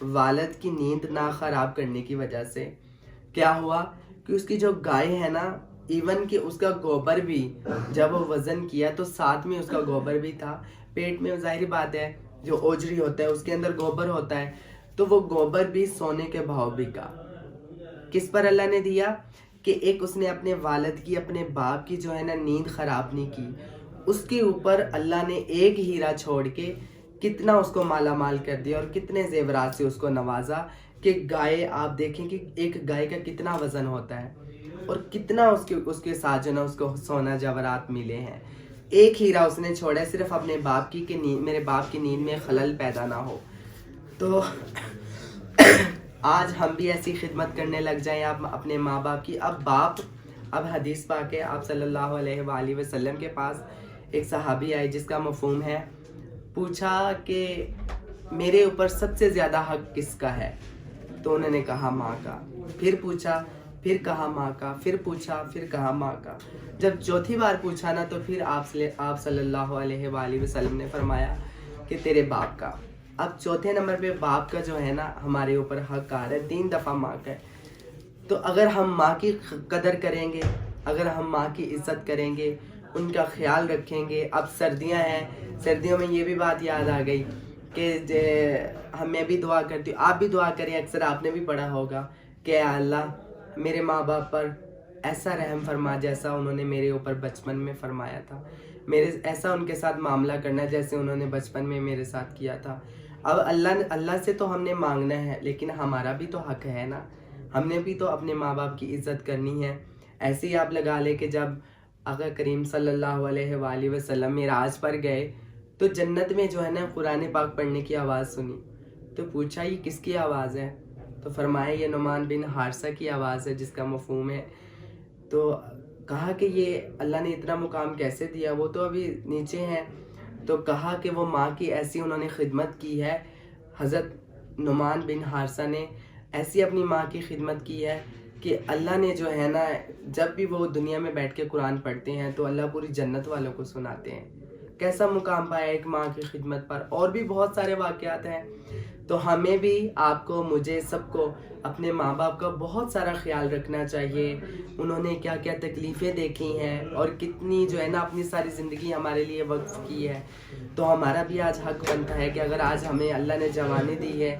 والد کی نیند نہ خراب کرنے کی وجہ سے کیا ہوا کہ اس کی جو گائے ہے نا، ایون کہ اس کا گوبر بھی جب وہ وزن کیا تو ساتھ میں اس کا گوبر بھی تھا پیٹ میں. ظاہری بات ہے جو اوجری ہوتا ہے اس کے اندر گوبر ہوتا ہے، تو وہ گوبر بھی سونے کے بھاؤ بکا. کس پر اللہ نے دیا کہ ایک اس نے اپنے والد کی، اپنے باپ کی جو ہے نا نیند خراب نہیں کی، اس کے اوپر اللہ نے ایک ہیرا چھوڑ کے کتنا اس کو مالا مال کر دیا اور کتنے زیورات سے اس کو نوازا کہ گائے، آپ دیکھیں کہ ایک گائے کا کتنا وزن ہوتا ہے اور کتنا اس کے ساتھ جو نا اس کو سونا جواہرات ملے ہیں. ایک ہیرا اس نے چھوڑا صرف اپنے باپ کی کہ میرے باپ کی نیند میں خلل پیدا نہ ہو. تو آج ہم بھی ایسی خدمت کرنے لگ جائیں آپ اپنے ماں باپ کی. اب حدیث پاک ہے، آپ صلی اللہ علیہ وآلہ وسلم کے پاس ایک صحابی آئے جس کا مفہوم ہے، پوچھا کہ میرے اوپر سب سے زیادہ حق کس کا ہے؟ تو انہوں نے کہا ماں کا. پھر پوچھا، پھر کہا ماں کا، پھر پوچھا، پھر کہا ماں کا. جب چوتھی بار پوچھا نا تو پھر آپ صلی اللہ علیہ وآلہ وسلم نے فرمایا کہ تیرے باپ کا. اب چوتھے نمبر پہ باپ کا جو ہے نا ہمارے اوپر حق آ رہا ہے، 3 دفعہ ماں کا ہے. تو اگر ہم ماں کی قدر کریں گے، اگر ہم ماں کی عزت کریں گے، ان کا خیال رکھیں گے. اب سردیاں ہیں، سردیوں میں یہ بھی بات یاد آ گئی کہ میں بھی دعا کرتی ہوں، آپ بھی دعا کریں. اکثر آپ نے بھی پڑھا ہوگا کہ اے اللہ میرے ماں باپ پر ایسا رحم فرما جیسا انہوں نے میرے اوپر بچپن میں فرمایا تھا، ایسا ان کے ساتھ معاملہ کرنا جیسے انہوں نے بچپن میں میرے ساتھ کیا تھا. اب اللہ سے تو ہم نے مانگنا ہے، لیکن ہمارا بھی تو حق ہے نا، ہم نے بھی تو اپنے ماں باپ کی عزت کرنی ہے. ایسے ہی آپ لگا لے کہ جب آقا کریم صلی اللہ علیہ وآلہ وسلم معراج پر گئے تو جنت میں جو ہے نا قرآن پاک پڑھنے کی آواز سنی. تو پوچھا یہ کس کی آواز ہے؟ تو فرمایا یہ نعمان بن حارثہ کی آواز ہے جس کا مفہوم ہے. تو کہا کہ یہ اللہ نے اتنا مقام کیسے دیا، وہ تو ابھی نیچے ہیں. تو کہا کہ وہ ماں کی ایسی انہوں نے خدمت کی ہے، حضرت نعمان بن حارثہ نے ایسی اپنی ماں کی خدمت کی ہے کہ اللہ نے جو ہے نا جب بھی وہ دنیا میں بیٹھ کے قرآن پڑھتے ہیں تو اللہ پوری جنت والوں کو سناتے ہیں. کیسا مقام پایا ایک ماں کی خدمت پر. اور بھی بہت سارے واقعات ہیں. تو ہمیں بھی، آپ کو، مجھے، سب کو اپنے ماں باپ کا بہت سارا خیال رکھنا چاہیے. انہوں نے کیا کیا تکلیفیں دیکھی ہیں اور کتنی جو ہے نا اپنی ساری زندگی ہمارے لیے وقف کی ہے. تو ہمارا بھی آج حق بنتا ہے کہ اگر آج ہمیں اللہ نے جوانی دی ہے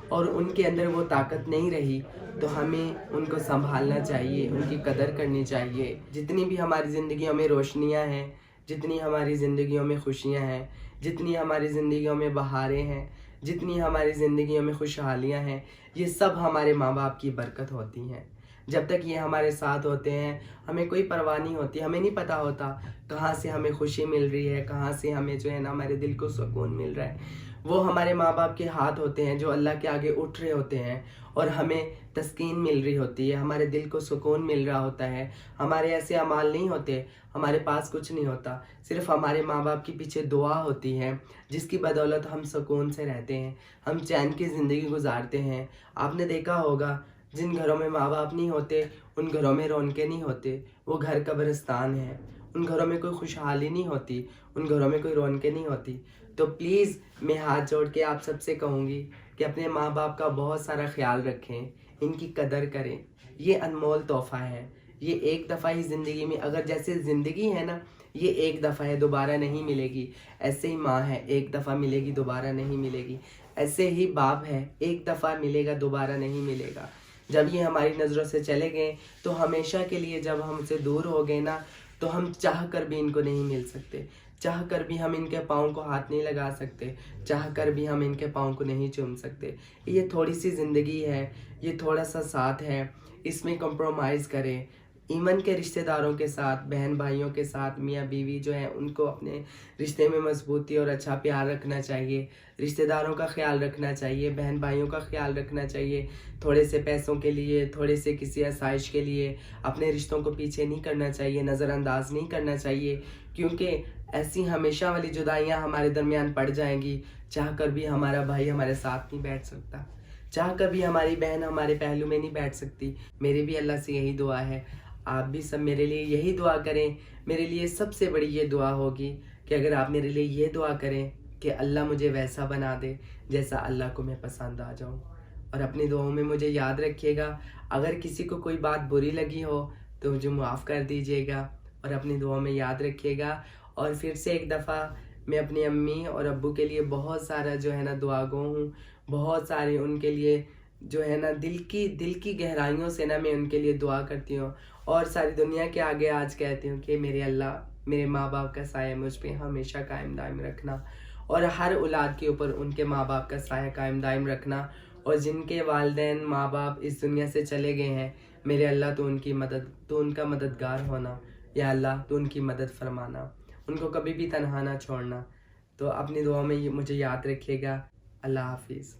اور ان کے اندر وہ طاقت نہیں رہی تو ہمیں ان کو سنبھالنا چاہیے، ان کی قدر کرنی چاہیے. جتنی بھی ہماری زندگیوں میں روشنیاں ہیں، جتنی ہماری زندگیوں میں خوشیاں ہیں، جتنی ہماری زندگیوں میں بہاریں ہیں، جتنی ہماری زندگیوں میں خوشحالیاں ہیں، یہ سب ہمارے ماں باپ کی برکت ہوتی ہیں. جب تک یہ ہمارے ساتھ ہوتے ہیں ہمیں کوئی پرواہ نہیں ہوتی. ہمیں نہیں پتہ ہوتا کہاں سے ہمیں خوشی مل رہی ہے، کہاں سے ہمیں جو ہے نا ہمارے دل کو سکون مل رہا ہے. وہ ہمارے ماں باپ کے ہاتھ ہوتے ہیں جو اللہ کے آگے اٹھ رہے ہوتے ہیں اور ہمیں تسکین مل رہی ہوتی ہے، ہمارے دل کو سکون مل رہا ہوتا ہے. ہمارے ایسے اعمال نہیں ہوتے، ہمارے پاس کچھ نہیں ہوتا، صرف ہمارے ماں باپ کے پیچھے دعا ہوتی ہے جس کی بدولت ہم سکون سے رہتے ہیں، ہم چین کی زندگی گزارتے ہیں. آپ نے دیکھا ہوگا جن گھروں میں ماں باپ نہیں ہوتے ان گھروں میں رونقیں نہیں ہوتے، وہ گھر قبرستان ہیں. ان گھروں میں کوئی خوشحالی نہیں ہوتی، ان گھروں میں کوئی رونقیں نہیں ہوتی. تو پلیز میں ہاتھ جوڑ کے آپ سب سے کہوں گی کہ اپنے ماں باپ کا بہت سارا خیال رکھیں، ان کی قدر کریں. یہ انمول تحفہ ہے، یہ ایک دفعہ ہی زندگی میں، اگر جیسے زندگی ہے نا یہ ایک دفعہ ہے، دوبارہ نہیں ملے گی. ایسے ہی ماں ہے، ایک دفعہ ملے گی، دوبارہ نہیں ملے گی. ایسے ہی باپ ہے، ایک دفعہ ملے گا، دوبارہ نہیں ملے گا. جب یہ ہماری نظروں سے چلے گئے تو ہمیشہ کے لیے جب ہم سے دور ہو گئے نا تو ہم چاہ کر بھی ان کو نہیں مل سکتے، چاہ کر بھی ہم ان کے پاؤں کو ہاتھ نہیں لگا سکتے، چاہ کر بھی ہم ان کے پاؤں کو نہیں چوم سکتے. یہ تھوڑی سی زندگی ہے، یہ تھوڑا سا ساتھ ہے، اس میں کمپرومائز کریں. ایمن کے رشتہ داروں کے ساتھ، بہن بھائیوں کے ساتھ، میاں بیوی جو ہیں ان کو اپنے رشتے میں مضبوطی اور اچھا پیار رکھنا چاہیے. رشتہ داروں کا خیال رکھنا چاہیے، بہن بھائیوں کا خیال رکھنا چاہیے. تھوڑے سے پیسوں کے لیے، تھوڑے سے کسی آسائش کے لیے اپنے رشتوں کو پیچھے نہیں کرنا چاہیے، نظر انداز نہیں کرنا چاہیے. کیونکہ ایسی ہمیشہ والی جدائیاں ہمارے درمیان پڑ جائیں گی. چاہ کر بھی ہمارا بھائی ہمارے ساتھ نہیں بیٹھ سکتا، چاہ کر بھی ہماری بہن ہمارے پہلو میں نہیں بیٹھ سکتی. میری بھی اللہ سے یہی دعا ہے، آپ بھی سب میرے لیے یہی دعا کریں. میرے لیے سب سے بڑی یہ دعا ہوگی کہ اگر آپ میرے لیے یہ دعا کریں کہ اللہ مجھے ویسا بنا دے جیسا اللہ کو میں پسند آ جاؤں. اور اپنی دعاؤں میں مجھے یاد رکھیے گا. اگر کسی کو کوئی بات بری لگی ہو تو مجھے معاف کر دیجیے گا اور اپنی دعاؤں میں یاد رکھیے گا. اور پھر سے ایک دفعہ میں اپنی امی اور ابو کے لیے بہت سارا جو ہے نا دعا گو ہوں. بہت سارے ان کے لیے جو ہے نا دل کی گہرائیوں سے نا میں ان کے لیے دعا کرتی ہوں. اور ساری دنیا کے آگے آج کہتی ہوں کہ میرے اللہ میرے ماں باپ کا سایہ مجھ پہ ہمیشہ قائم دائم رکھنا. اور ہر اولاد کے اوپر ان کے ماں باپ کا سایہ قائم دائم رکھنا. اور جن کے والدین ماں باپ اس دنیا سے چلے گئے ہیں میرے اللہ تو ان کا مددگار ہونا. یا اللہ تو ان کی مدد فرمانا. ان کو کبھی بھی تنہا نہ چھوڑنا. تو اپنی دعاؤں میں مجھے یاد رکھیے گا. اللہ حافظ.